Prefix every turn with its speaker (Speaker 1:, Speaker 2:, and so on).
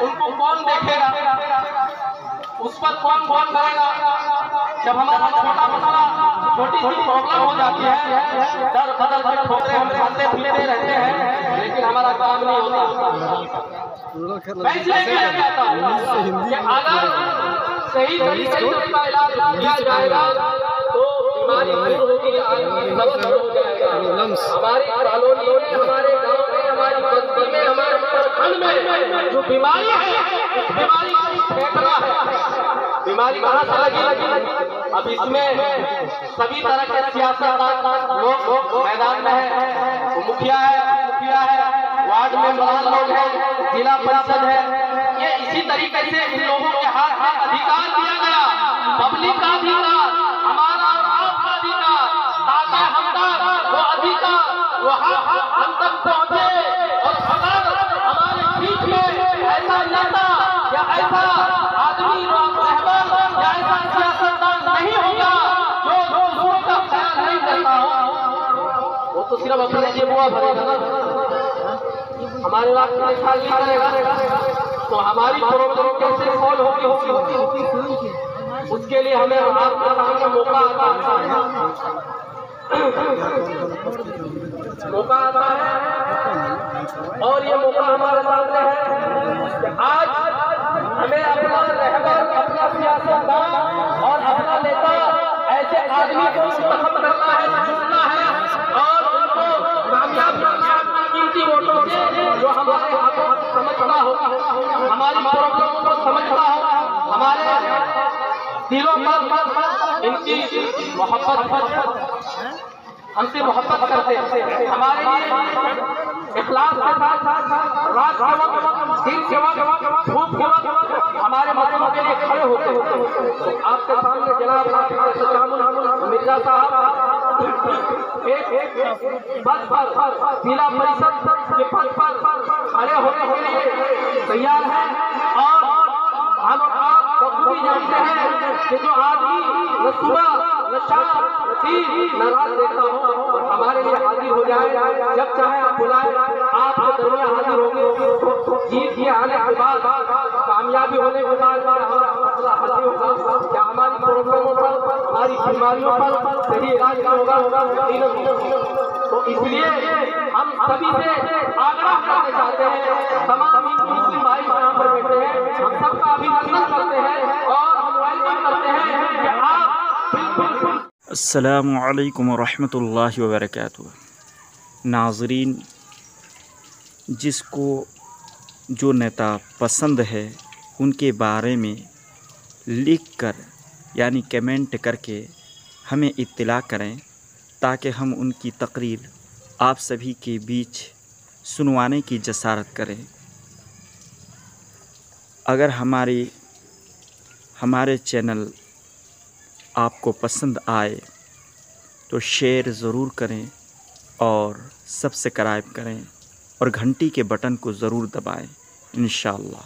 Speaker 1: उनको कौन देखेगा, उस पर कौन कौन करेगा। जब हमारा छोटी छोटी प्रॉब्लम हो जाती है, डर बदल के ठोकरे हम खाते पीते रहते हैं, लेकिन हमारा काम नहीं होता। मैं इसलिए कहता हूं कि अगर सही तरीके से इसका इलाज किया जाएगा तो बीमारी नहीं होगी, हो जाएगा। हमारी कॉलोनी में, हमारे गांव में, हमारी बस्ती में, हमारे प्रखंड में जो बीमारी है, इस बीमारी को फेंकना है। बीमारी कहाँ से लगी? अब इसमें सभी तरह के सियासतदान लोग मैदान में है। वो मुखिया है, वार्ड में प्रधान लोग हैं, जिला परिषद है। ये इसी तरीके से इन लोगों के हाथ में अधिकार दिया गया, पब्लिक का अधिकार, हमारा और आपका अधिकार, ताकि हम तक वो अधिकार वो हम तक पहुंचे। और अगर हमारे बीच में ऐसा नेता या ऐसा आदमी रहबर या ऐसा सियासतदान नहीं होगा जो दूसरों का ख्याल नहीं करता हो, वो तो सिर्फ अपने जेबुआ भरेगा ना, हमारे बात में ख्याल नहीं करेगा। तो हमारी प्रॉब्लम कैसे सॉल्व होगी? उसके लिए हमें आपके सामने मौका आता है और ये मौका हमारे सामने है कि आज हमें अपना रहबर, अपना सियासतदान और अपना नेता ऐसे आदमी को मुंतखब करना है, चुनना है और उनको कामयाब कीमती वोटों से जो हमारे हाथों समझना हो, हमारी प्रॉब्लम को समझना हो, हमारे दिलों पर इनकी मोहब्बत, हमसे मोहब्बत करते हैं, हमारे लिए इखलास के साथ रात के वक्त, दिन के वक्त, धूप के वक्त हमारे मसलों के लिए खड़े होते हैं। आपके सामने जनाब मिर्जा साहब एक पद पर, जिला परिषद के पद पर खड़े होने के लिए तैयार है। और हम आप बखूबी जानते हैं कि जो आदमी न सुबह न शाम न दिन न रात देखता हो, हमारे लिए हाजिर हो जाए, जब चाहे आप बुलाए, आपके दरमियान हाजिर होंगे। जीत के आने के बाद, कामयाबी होने के बाद हमारा मसला हल होगा। क्या हमारी प्रॉब्लमों पर, हमारी बीमारियों पर सही इलाज होगा? तो इसलिए हम सभी से आग्रह करना चाहते हैं, तमाम मुस्लिम भाई यहाँ पर बैठे हैं, हम सबका अभिनंदन करते हैं और हम वेलकम करते हैं कि आप बिल्कुल।
Speaker 2: अस्सलामु अलैकुम वरहमतुल्लाहि वबरकातुहू। नाज़रीन, जिसको जो नेता पसंद है उनके बारे में लिख कर यानी कमेंट करके हमें इत्तला करें, ताकि हम उनकी तकरीर आप सभी के बीच सुनवाने की जसारत करें। अगर हमारे चैनल आपको पसंद आए तो शेयर ज़रूर करें और सब्सक्राइब करें और घंटी के बटन को ज़रूर दबाएं इंशाअल्लाह।